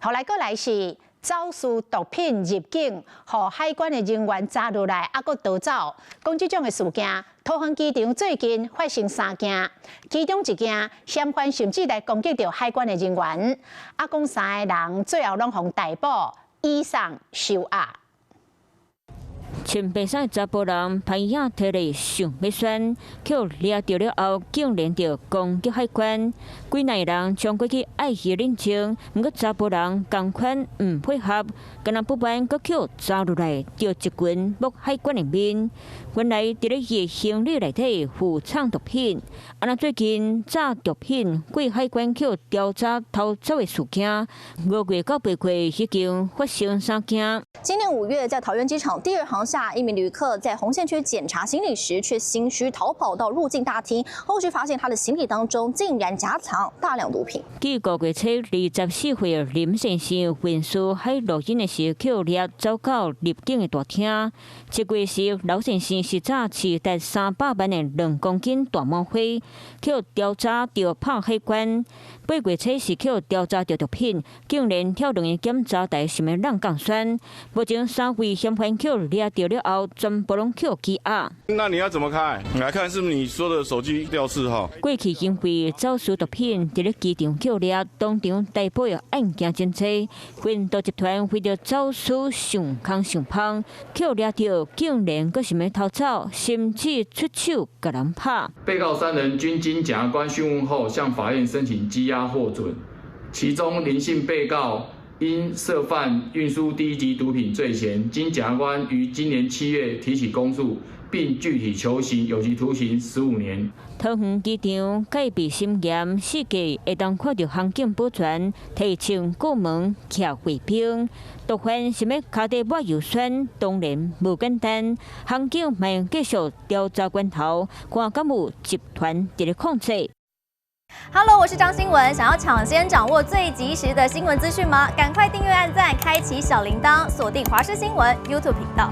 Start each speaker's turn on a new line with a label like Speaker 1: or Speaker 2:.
Speaker 1: 后来过来是走私毒品入境，和海关的人员抓落来，阁逃走。讲这种的事件，桃园机场最近发生3件，其中一件嫌犯甚至来攻击到海关的人员，讲3个人最后拢互逮捕，以上收押。
Speaker 2: 穿白衫的查甫人拍影摕来想要选，却抓到了后，竟然着攻击海关。几内人冲过去爱去领证，不过查甫人同款唔配合，敢若不满，阁去抓落来，着一拳抹海关的面。原来伫咧伊行李内底附藏毒品，最近炸毒品过海关去调查偷走的事件，5月到8月已经发生3件。
Speaker 3: 今年5月，在桃园机场第2航厦，一名旅客在红线区检查行李时，却心虚逃跑到入境大厅，后续发现他的行李当中竟然夹藏大量毒品。
Speaker 2: 继5月初24岁的林先生运输喺录音的时去掠走到入境的大厅，7月时刘先生是早持达300万的2公斤大毛花，去调查到拍海关。8月初是去调查到毒品，竟然跳动的检查台想要让降酸。目前3位嫌犯去抓到了后，全部拢去羁押。
Speaker 4: 那你要怎么开？你来看是不是你说的手机吊饰哈？
Speaker 2: 过去因为走私毒品，伫咧机场去抓，当场逮捕的案件真多。贩毒集团为着走私上空上芳，去抓到竟然阁想要逃走，甚至出手甲人拍。
Speaker 5: 被告3人均经检察官讯问后，向法院申请羁押获准。其中林姓被告因涉犯运输第1级毒品罪嫌，经检察官于今年7月提起公诉，并具体求刑有期徒刑15年。
Speaker 2: 桃园机场戒备森严，四界会当看到航警保全提醒过门徛卫兵。毒贩想要卡底抹油酸，当然无简单。航警嘛继续调查源头，看敢有集团伫咧控制。
Speaker 3: Hello， 我是张新文。想要抢先掌握最及时的新闻资讯吗？赶快订阅、按赞、开启小铃铛，锁定华视新闻 YouTube 频道。